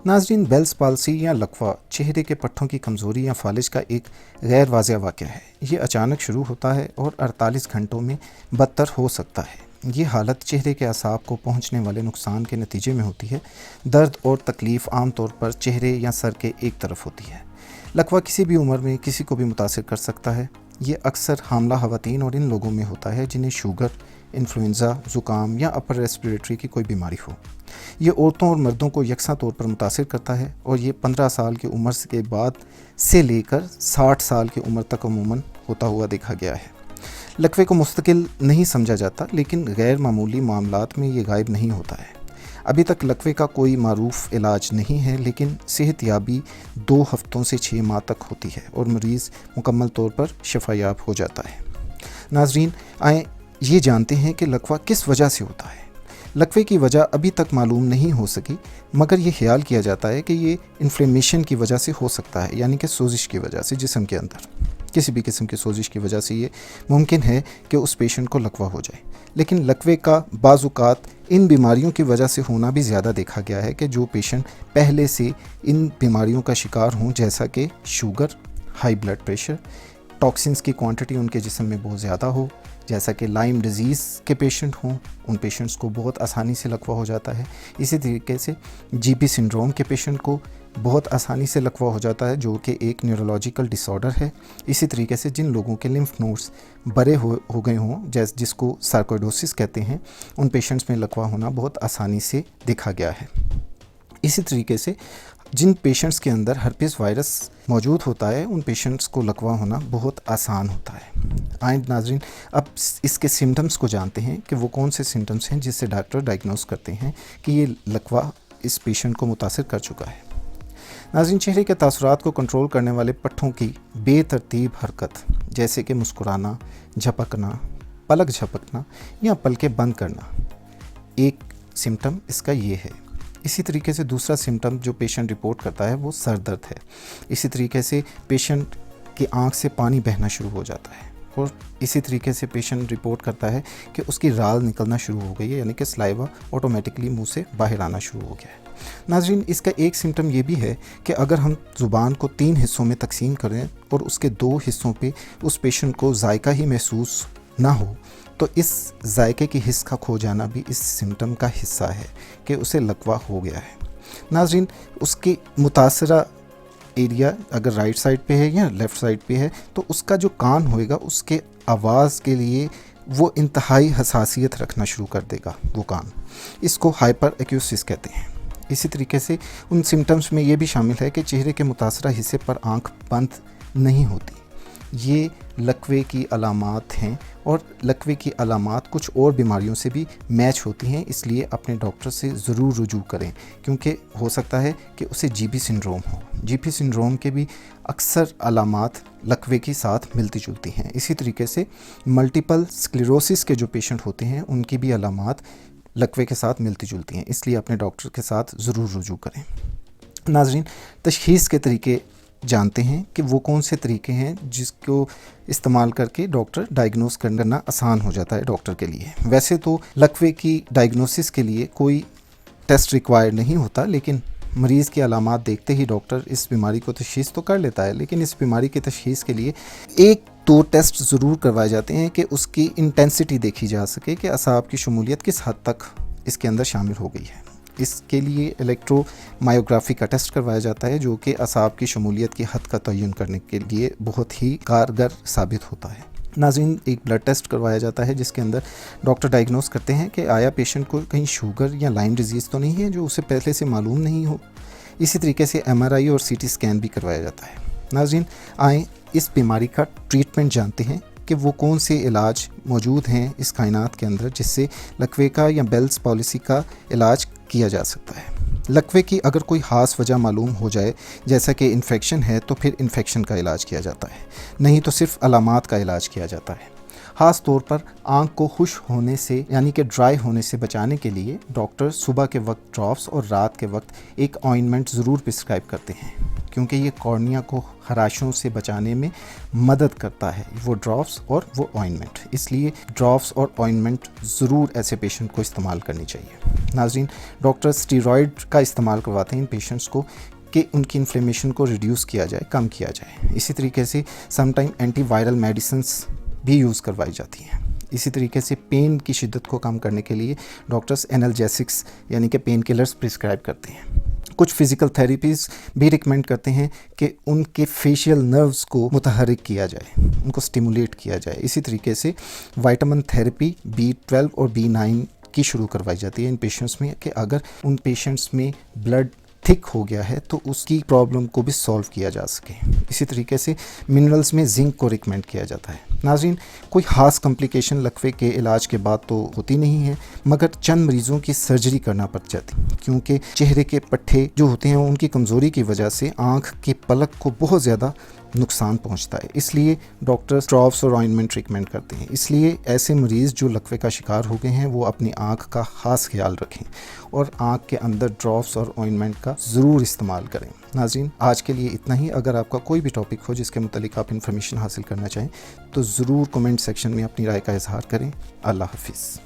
नाजरीन, Bell's palsy या लकवा चेहरे के पट्टों की कमज़ोरी या फालिज का एक गैर वाज़ेह वाक़या है। ये अचानक शुरू होता है और 48 घंटों में बदतर हो सकता है। ये हालत चेहरे के असाब को पहुंचने वाले नुकसान के नतीजे में होती है। दर्द और तकलीफ़ आम तौर पर चेहरे या सर के एक तरफ होती है। लकवा किसी भी उम्र में किसी को भी मुतासिर कर सकता है। ये अक्सर हामला ख़वातीन और इन लोगों में होता है जिन्हें शुगर, इन्फ्लुएंज़ा, ज़ुकाम या अपर रेस्पिरेटरी की कोई बीमारी हो। ये औरतों और मर्दों को यकसा तौर पर मुतासिर करता है और ये 15 साल की उम्र के बाद से लेकर 60 साल की उम्र तक अमूमन होता हुआ देखा गया है। लकवे को मुस्तकिल नहीं समझा जाता, लेकिन गैर मामूली मामलात में ये गायब नहीं होता है। अभी तक लकवे का कोई मारूफ इलाज नहीं है, लेकिन सेहतयाबी 2 हफ्तों से 6 माह तक होती है और मरीज़ मुकम्मल तौर पर शफायाब हो जाता है। नाजरीन, आए ये जानते हैं कि लकवा किस वजह से होता है। लकवे की वजह अभी तक मालूम नहीं हो सकी, मगर ये ख्याल किया जाता है कि ये इन्फ्लेमेशन की वजह से हो सकता है, यानी कि सोजिश की वजह से। जिस्म के अंदर किसी भी किस्म की सोजिश की वजह से ये मुमकिन है कि उस पेशेंट को लकवा हो जाए। लेकिन लकवे का बाज़-औक़ात इन बीमारियों की वजह से होना भी ज़्यादा देखा गया है कि जो पेशेंट पहले से इन बीमारियों का शिकार हों, जैसा कि sugar, high blood pressure, toxins की क्वांटिटी उनके जिस्म में बहुत ज़्यादा हो, जैसा कि लाइम डिज़ीज़ के पेशेंट हों, उन पेशेंट्स को बहुत आसानी से लकवा हो जाता है। इसी तरीके से जीपी सिंड्रोम के पेशेंट को बहुत आसानी से लकवा हो जाता है, जो कि एक न्यूरोलॉजिकल डिसऑर्डर है। इसी तरीके से जिन लोगों के लिम्फ नोड्स बड़े हो गए हों, जिसको सार्कोइडोसिस कहते हैं, उन पेशेंट्स में लकवा होना बहुत आसानी से देखा गया है। इसी तरीके से जिन पेशेंट्स के अंदर हर्पिस वायरस मौजूद होता है, उन पेशेंट्स को लकवा होना बहुत आसान होता है। आइए नाजरीन, अब इसके सिम्टम्स को जानते हैं कि वो कौन से सिम्टम्स हैं जिससे डॉक्टर डायग्नोस करते हैं कि ये लकवा इस पेशेंट को मुतासिर कर चुका है। नाज़रीन, चेहरे के तासुरात को कंट्रोल करने वाले पट्टों की बेतरतीब हरकत, जैसे कि मुस्कुराना, झपकना, पलक झपकना या पलकें बंद करना, एक सिम्टम इसका ये है। इसी तरीके से दूसरा सिम्टम जो पेशेंट रिपोर्ट करता है वो सर दर्द है। इसी तरीके से पेशेंट की आंख से पानी बहना शुरू हो जाता है और इसी तरीके से पेशेंट रिपोर्ट करता है कि उसकी राल निकलना शुरू हो गई है, यानी कि सलाइवा ऑटोमेटिकली मुंह से बाहर आना शुरू हो गया है। नाजरीन, इसका एक सिम्टम ये भी है कि अगर हम ज़ुबान को 3 हिस्सों में तकसीम करें और उसके 2 हिस्सों पे उस पेशेंट को जायका ही महसूस ना हो, तो इस जायके की हिस्स का खो जाना भी इस सिम्टम का हिस्सा है कि उसे लकवा हो गया है। नाजरीन, उसकी मुतासरा एरिया अगर राइट साइड पे है या लेफ़्ट साइड पे है, तो उसका जो कान होएगा उसके आवाज़ के लिए वो इंतहाई हसासियत रखना शुरू कर देगा वो कान। इसको हाइपर एक्यूसिस कहते हैं। इसी तरीके से उन सिम्टम्स में ये भी शामिल है कि चेहरे के मुतासरा हिस्से पर आँख बंद नहीं होती। ये लकवे की अलामात हैं और लकवे की अलामात कुछ और बीमारियों से भी मैच होती हैं, इसलिए अपने डॉक्टर से ज़रूर रुजू करें, क्योंकि हो सकता है कि उसे जीपी सिंड्रोम हो। जीपी सिंड्रोम के भी अक्सर अलामात लकवे के साथ मिलती जुलती हैं। इसी तरीके से मल्टीपल स्क्लेरोसिस के जो पेशेंट होते हैं उनकी भी अलामात लकवे के साथ मिलती जुलती हैं, इसलिए अपने डॉक्टर के साथ ज़रूर रुजू करें। नाजरीन, तशख़ीस के तरीके जानते हैं कि वो कौन से तरीके हैं जिसको इस्तेमाल करके डॉक्टर डायग्नोस करना आसान हो जाता है डॉक्टर के लिए। वैसे तो लकवे की डायग्नोसिस के लिए कोई टेस्ट रिक्वायर्ड नहीं होता, लेकिन मरीज़ की अलामात देखते ही डॉक्टर इस बीमारी को तशख़ीस तो कर लेता है, लेकिन इस बीमारी की तशख़ीस के लिए 1-2 टेस्ट ज़रूर करवाए जाते हैं कि उसकी इंटेंसिटी देखी जा सके कि असाब की शमूलियत किस हद तक इसके अंदर शामिल हो गई है। इसके लिए इलेक्ट्रोमायोग्राफी का टेस्ट करवाया जाता है, जो कि असाब की शमूलियत की हद का तयन करने के लिए बहुत ही कारगर साबित होता है। नाज़रीन, एक ब्लड टेस्ट करवाया जाता है जिसके अंदर डॉक्टर डायग्नोस करते हैं कि आया पेशेंट को कहीं शुगर या लाइम डिजीज़ तो नहीं है जो उसे पहले से मालूम नहीं हो। इसी तरीके से MRI और CT स्कैन भी करवाया जाता है। नाज़रीन, आए इस बीमारी का ट्रीटमेंट जानते हैं कि वो कौन से इलाज मौजूद हैं इस कायनात के अंदर जिससे लकवे का या बेल्स पॉलिसी का इलाज किया जा सकता है। लकवे की अगर कोई ख़ास वजह मालूम हो जाए, जैसा कि इन्फेक्शन है, तो फिर इन्फेक्शन का इलाज किया जाता है, नहीं तो सिर्फ अलामात का इलाज किया जाता है। ख़ास तौर पर आँख को खुश होने से यानी कि ड्राई होने से बचाने के लिए डॉक्टर सुबह के वक्त ड्रॉप्स और रात के वक्त एक ऑइंटमेंट ज़रूर प्रिस्क्राइब करते हैं, کیونکہ یہ کارنیا کو خراشوں سے بچانے میں مدد کرتا ہے، وہ ڈراپس اور وہ آئنمنٹ۔ اس لیے ڈراپس اور آئنمنٹ ضرور ایسے پیشنٹ کو استعمال کرنی چاہیے۔ ناظرین، ڈاکٹر اسٹیرائڈ کا استعمال کرواتے ہیں ان پیشنٹس کو کہ ان کی انفلیمیشن کو ریڈیوس کیا جائے، کم کیا جائے۔ اسی طریقے سے some time antiviral medicines بھی یوز کروائی جاتی ہیں۔ اسی طریقے سے پین کی شدت کو کم کرنے کے لیے ڈاکٹرز انالجیسکس یعنی کہ پین کلرز پرسکرائب کرتے ہیں۔ کچھ فزیکل تھیراپیز بھی ریکمینڈ کرتے ہیں کہ ان کے فیشیل نروز کو متحرک کیا جائے، ان کو سٹیمولیٹ کیا جائے۔ اسی طریقے سے وائٹامن تھیراپی B12 اور B9 کی شروع کروائی جاتی ہے ان پیشنٹس میں کہ اگر ان پیشنٹس میں بلڈ تھک ہو گیا ہے تو اس کی پرابلم کو بھی سالو کیا جا سکے۔ اسی طریقے سے منرلز میں زنک کو ریکمینڈ کیا جاتا ہے۔ ناظرین، کوئی خاص کمپلیکیشن لقوے کے علاج کے بعد تو ہوتی نہیں ہے، مگر چند مریضوں کی سرجری کرنا پڑ جاتی کیونکہ چہرے کے پٹھے جو ہوتے ہیں ان کی کمزوری کی وجہ سے آنکھ کے پلک کو بہت زیادہ نقصان پہنچتا ہے۔ اس لیے ڈاکٹر ڈراپس اور آئنمنٹ ریکمینڈ کرتے ہیں۔ اس لیے ایسے مریض جو لقوے کا شکار ہو گئے ہیں وہ اپنی آنکھ کا خاص خیال رکھیں اور آنکھ کے اندر ڈراپس اور آئنمنٹ کا ضرور استعمال کریں۔ ناظرین، آج کے لیے اتنا ہی۔ اگر آپ کا کوئی بھی ٹاپک ہو جس کے متعلق آپ انفارمیشن حاصل کرنا چاہیں تو ضرور کمنٹ سیکشن میں اپنی رائے کا اظہار کریں۔ اللہ حافظ۔